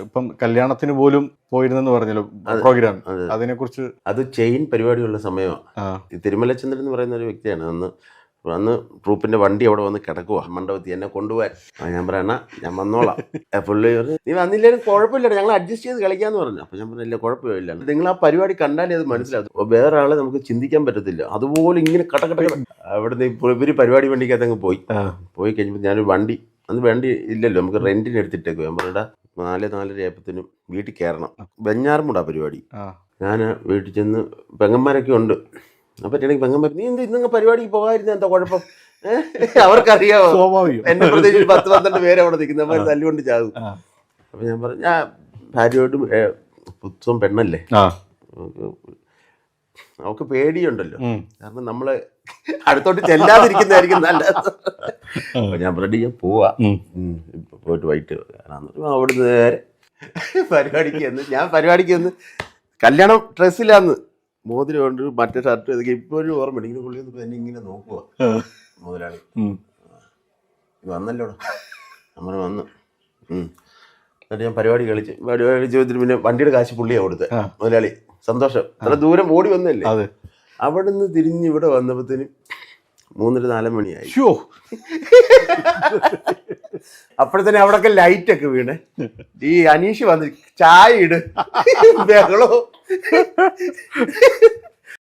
ഇപ്പം കല്യാണത്തിന് പോലും പോയിരുന്നെന്ന് പറഞ്ഞല്ലോ പ്രോഗ്രാം, അതിനെ കുറിച്ച്. അത് ചെയിൻ പരിപാടിയുള്ള സമയമാണ്. തിരുമലചന്ദ്രൻ എന്ന് പറയുന്ന ഒരു വ്യക്തിയാണ്. അന്ന് ട്രൂപ്പിന്റെ വണ്ടി അവിടെ വന്ന് കിടക്കുക മണ്ഡപത്തിൽ എന്നെ കൊണ്ടുപോകാൻ. ഞാൻ പറയണ ഞാൻ വന്നോളാം. പുള്ളി പറഞ്ഞു നീ വന്നില്ലേലും കുഴപ്പമില്ല, ഞങ്ങൾ അഡ്ജസ്റ്റ് ചെയ്ത് കളിക്കാന്ന് പറഞ്ഞു. അപ്പൊ ഞാൻ പറഞ്ഞില്ല കുഴപ്പമില്ല, നിങ്ങൾ ആ പരിപാടി കണ്ടാലേ അത് മനസ്സിലാവും. വേറെ ആളെ നമുക്ക് ചിന്തിക്കാൻ പറ്റത്തില്ല. അതുപോലെ ഇങ്ങനെ കടകട അവിടുന്ന് ഇവര് പരിപാടി വണ്ടിക്കകത്ത് അങ്ങ് പോയി കഴിഞ്ഞപ്പോൾ ഞാനൊരു വണ്ടി, അന്ന് വണ്ടി ഇല്ലല്ലോ, നമുക്ക് റെന്റിന് എടുത്തിട്ടേക്കും. ഞാൻ പറഞ്ഞ 4-4:30 ആയപ്പത്തിനും വീട്ടിൽ കയറണം. വെഞ്ഞാറമൂടാ പരിപാടി. ഞാൻ വീട്ടിൽ ചെന്ന് പെങ്ങന്മാരൊക്കെ ഉണ്ട്. അപ്പൊ പെങ്ങന്മാർ നീ ഇന്ന് പരിപാടിക്ക് പോകാതിരുന്ന എന്താ കുഴപ്പം? അവർക്കറിയാമോ എന്നെ പ്രത്യേകിച്ച് 10-12 പേര് അവിടെ നിൽക്കുന്നവർ തല്ലുകൊണ്ട് ചാകും. അപ്പൊ ഞാൻ പറഞ്ഞു ഞാൻ ഭാര്യയോട് പുത്വം പെണ്ണല്ലേ, അവൾക്ക് പേടിയുണ്ടല്ലോ, കാരണം നമ്മള് അടുത്തോട്ട് ചെല്ലാതിരിക്കുന്നതായിരിക്കും നല്ലത്. അപ്പൊ ഞാൻ പറഞ്ഞു ഞാൻ പോവാ, പോയിട്ട് വൈകിട്ട് അവിടുന്ന് നേരെ പരിപാടിക്ക് വന്ന് ഞാൻ പരിപാടിക്ക് വന്ന് കല്യാണം ഡ്രസ്സിലാന്ന് മോതിരം കൊണ്ട് മറ്റേ ഷർട്ട് ഇതൊക്കെ ഇപ്പോഴും ഓർമ്മ. ഇങ്ങനെ പുള്ളി വന്നപ്പോൾ എന്നെ ഇങ്ങനെ നോക്കുക മുതലാളി, വന്നല്ലോടാ. നമ്മൾ വന്നു. എന്നിട്ട് ഞാൻ പരിപാടി കളിച്ച് പിന്നെ വണ്ടിയുടെ കാശ് പുള്ളിയാണ് കൊടുത്തത്. മുതലാളി സന്തോഷം, നല്ല ദൂരം ഓടി വന്നല്ലേ. അവിടെ നിന്ന് തിരിഞ്ഞ് ഇവിടെ വന്നപ്പോഴത്തേനും 3-4 മണിയായി. അപ്പോഴത്തന്നെ അവിടെയൊക്കെ ലൈറ്റൊക്കെ വീണ്. ഈ അനീഷ് വന്ന് ചായ ഇട് ബഹളോ.